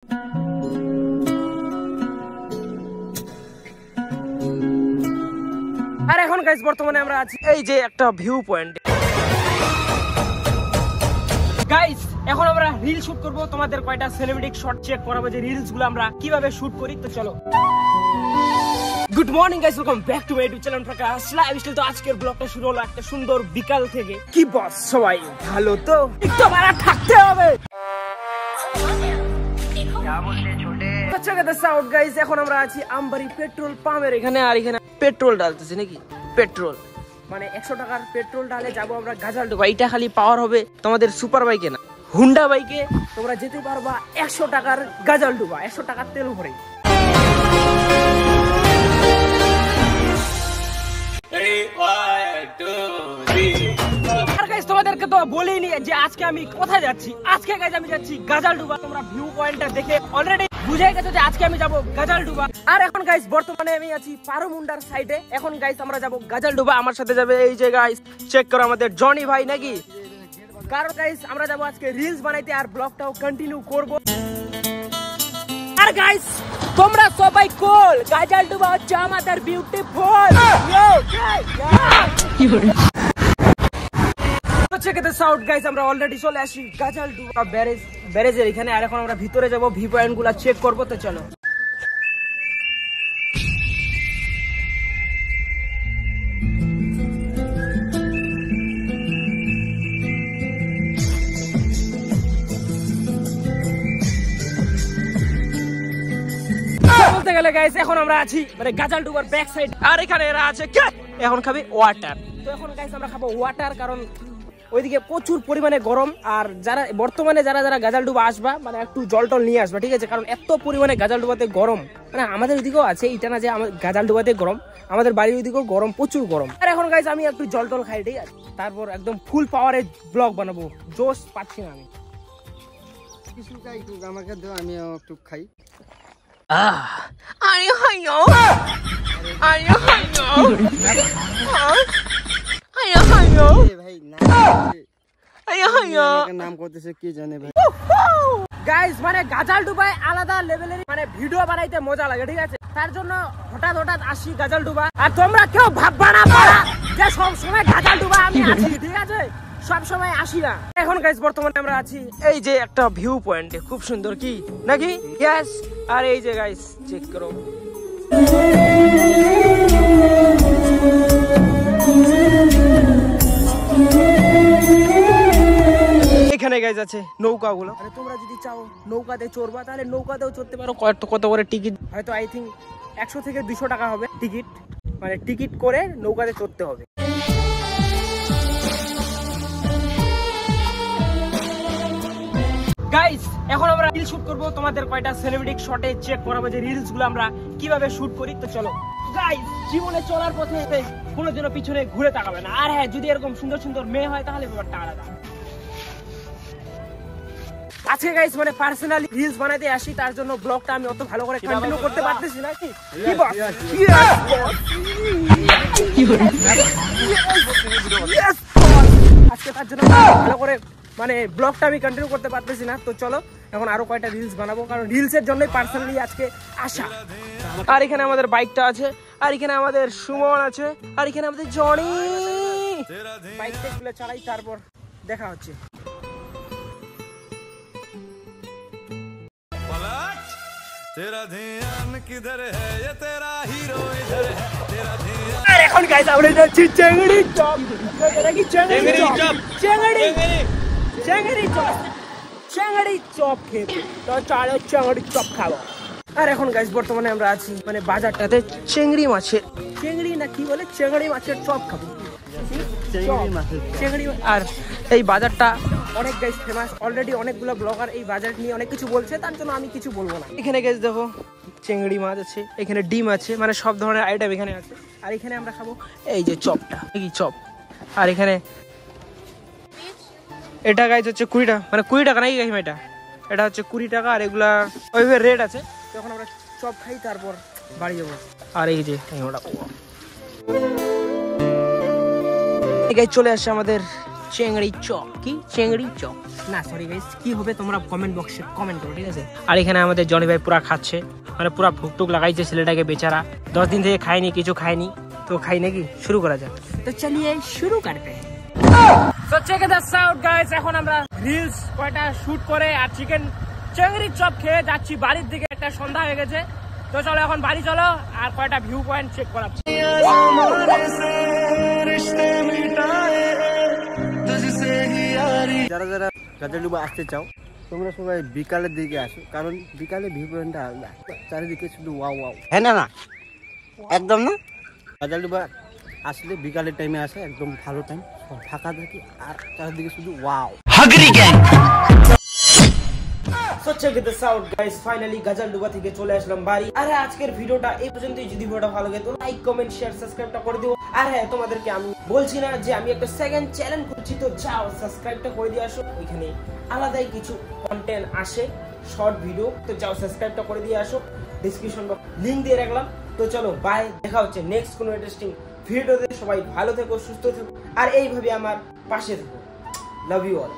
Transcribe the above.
আর এখন গাইস বর্তমানে আমরা আছি এই যে একটা ভিউ পয়েন্ট। গাইস এখন আমরা রিল শুট করব, তোমাদের কয়টা সিনেমেটিক শট চেক করাবো যে রিলস গুলো আমরা কিভাবে শুট করি। তো চলো। Good morning guys, welcome back to my YouTube channel Prakash lifestyle. তো আজকের ব্লগটা শুরু হলো একটা সুন্দর বিকাল থেকে। কি বস সবাই ভালো তো? একটু ভালো থাকতে হবে। এখন আমরা আছি আমবাড়ি পেট্রোল পাম্পের এখানে। আর এখানে পেট্রোল ডালতেছে নাকি, পেট্রোল মানে 100 টাকার পেট্রোল ডালে যাবো আমরা গাজালডোবা। এটা খালি পাওয়ার হবে তোমাদের সুপার বাইকে না, হুন্ডা বাইকে তোমরা যেতে পারবা 100 টাকার গাজালডোবা, 100 টাকার তেল ভরে। তোমাদেরকে তো বলিনি যে আজকে আমি কোথায় যাচ্ছি। আজকে গাইজ আমি যাচ্ছি গাজালডোবা। তোমরা ভিউ পয়েন্টটা দেখে অলরেডি বুঝে গেছো যে আজকে আমি যাব গাজালডোবা। আর এখন গাইজ বর্তমানে আমি আছি পারমুন্ডার সাইডে। এখন গাইজ আমরা যাব গাজালডোবা। আমার সাথে যাবে এই যে গাইজ চেক করো আমাদের জনি ভাই নাকি। কারণ গাইজ আমরা যাব আজকে রিলস বানাইতে আর ব্লগটাও কন্টিনিউ করব। আর গাইজ তোমরা সবাই কোল, গাজালডোবা হচ্ছে আমাদের বিউটিফুল। আমরা অলরেডি চলে আসি গাজালডোবা ব্যারেজের এখানে। আর এখন আমরা ভিতরে যাব, ভিউ পয়েন্ট গুলা চেক করবো। তো চলো। বলতে গেলে গাইস এখন আমরা আছি মানে গাজালডোবার ব্যাক সাইড। আর এখানে এরা আছে কে এখন খাবে ওয়াটার। তো এখন গাইস আমরা খাবো ওয়াটার, কারণ ওইদিকে প্রচুর পরিমাণে গরম। আর যারা বর্তমানে যারা গাজালডোবা আসবা মানে একটু জল টল নিয়ে আসবা, ঠিক আছে? কারণ এত পরিমাণে গাজালডোবাতে গরম, মানে আমাদের ওইদিকেও আছে, এটা না যে গাজালডোবাতে গরম, আমাদের বাড়ির ওইদিকেও গরম, প্রচুর গরম। আর এখন গাইস আমি একটু জল টল খাই, ঠিক আছে? তারপর একদম ফুল পাওয়ারে ব্লগ বানাবো। জোশ পাচ্ছি না আমি। কিছু খাই, আমাকে দাও, আমি একটু খাই। নাম করতেছে কি জানে ভাই। গাইস মানে গাজালডোবায় আলাদা লেভেলের মানে ভিডিও বানাইতে মজা লাগে, ঠিক আছে? তার জন্য হঠাৎ আসি গাজালডোবা। আর তোমরা কেউ ভাববা না যে সব সময় গাজালডোবা আমি আসি, ঠিক আছে? সব সময় আসি না। এখন গাইস বর্তমানে আমরা আছি এই যে একটা ভিউ পয়েন্টে, খুব সুন্দর কি নাকি? ইয়েস। আর এই যে গাইস চেক করো, এখানে গাইস আছে নৌকা গুলো। মানে তোমরা যদি চাও নৌকাতে চড়বা তাহলে নৌকাতেও চড়তে পারো। কত করে টিকিট, হয়তো আই থিঙ্ক 100 থেকে 200 টাকা হবে টিকিট। মানে টিকিট করে নৌকাতে চড়তে হবে। গাইস এখন আমরা রিল শুট করব, তোমাদের কয়টা সিনেমেটিক শটে চেক করাবো যে রিলস গুলো আমরা কিভাবে শুট করি। তো চলো গাইস, জীবনে চলার পথে কোনো দিন পিছনে ঘুরে তাকাবে না। আর হ্যাঁ, যদি এরকম সুন্দর সুন্দর মেয়ে হয় তাহলে ব্যাপারটা আলাদা। আজকে গাইস মানে পার্সোনালি রিলস বানাইতে আসি, তার জন্য ব্লগটা আমি অত ভালো করে কন্টিনিউ করতে পারতেছি না। কি বস আজকে তার জন্য ভালো করে মানে ব্লগটা আমি কন্টিনিউ করতে পারতেছি না। তো চলো এখন আরো কয়টা রিলস বানাবো, কারণ রিলসের জন্যই পার্সোনালি আজকে আসা। আর এখানে আমাদের বাইকটা আছে, আর এখানে আমাদের সুমন আছে, আর এখানে আমাদের জনি। বাইকটা খুলে চালাই, তারপর দেখা হচ্ছে। আর এখন গাইস আমরা যাচ্ছি চেংড়ি চপ। চেংড়ি চপ খেতে। তো চলো চেংড়ি চপ খাবো। আর এখন গাইস বর্তমানে আমরা আছি মানে বাজারটাতে চিংড়ি মাছের, চিংড়ি না কি বলে, চিংড়ি মাছের চপ খাবো। চিংড়ি। আর এই বাজারটা অনেক গাইস ফেমাস। অলরেডি অনেকগুলো ব্লগার এই বাজার নিয়ে অনেক কিছু বলছে, তার জন্য আমি কিছু বলবো না। এখানে গাইস দেখো চিংড়ি মাছ আছে, এখানে ডিম আছে, মানে সব ধরনের আইটেম এখানে আছে। আর এখানে আমরা খাবো এই যে চপটা, কি চপ। আর এখানে এটা গাইস হচ্ছে 20 টাকা, মানে 20 টাকা নাকি গাইস? এটা হচ্ছে 20 টাকা। আর এগুলা ওইভাবে রেট আছে। তখন আমরা চপ খাই, তারপর বাড়ি যাবো। আর এই যে চলে আসছে আমাদের চেংড়ি চপ। কি চেংড়ি চপ না, সরি গাইস, কি হবে তোমরা কমেন্ট বক্সে কমেন্ট করো, ঠিক আছে? আর এখানে আমাদের জনি ভাই পুরা খাচ্ছে, মানে পুরা ফুকটুক লাগাইছে ছেলেটাকে বেচারা, 10 দিন থেকে খায়নি, কিছু খায়নি, তো খাই নাকি? শুরু করা যাক, তো চলিয়ে শুরু করতে हैं। So check this out guys, এখন আমরা রিলস কয়টা শুট করে আর চিকেন চেংড়ি চপ খেয়ে যাচ্ছি বাড়ির দিকে, একটা সন্ধ্যা হয়ে গেছে, তো চলো এখন বাড়ি চলো আর কয়টা ভিউ পয়েন্ট চেক করাচ্ছি। যারা যারা গাজালডুবা আসতে চাও তোমরা সবাই বিকালের দিকে আসো, কারণ বিকালে ভিউ পয়েন্টটা চারিদিকে শুধু ওয়াও ওয়াও। হ্যাঁ না একদম না, গাজালডুবা আসলে বিকালের টাইমে আসে, একদম ভালো টাইম, ফাঁকা থাকে আর চারিদিকে শুধু wow. So check this out guys, finally গাজালডুবা থেকে চলে আসলাম বাড়ি। আরে আজকের ভিডিওটা এই পর্যন্তই, যদি ভিডিওটা ভালো লাগে তো লাইক কমেন্ট শেয়ার সাবস্ক্রাইবটা করে দিও। আর হ্যাঁ, তোমাদেরকে আমি বলছি না যে আমি একটা সেকেন্ড চ্যানেল করছি, তো যাও সাবস্ক্রাইবটা করে দিয়ে আসো, ওইখানে আলাদাই কিছু কন্টেন্ট আসে, শর্ট ভিডিও, তো যাও সাবস্ক্রাইবটা করে দিয়ে আসো, ডেসক্রিপশন বক্স লিংক দিয়ে রাখলাম। তো চলো বাই, দেখা হচ্ছে নেক্সট কোনো ইন্টারেস্টিং ভিডিওতে। সবাই ভালো থেকো, সুস্থ থেকো আর এইভাবে আমার পাশে থেকো। Love you all.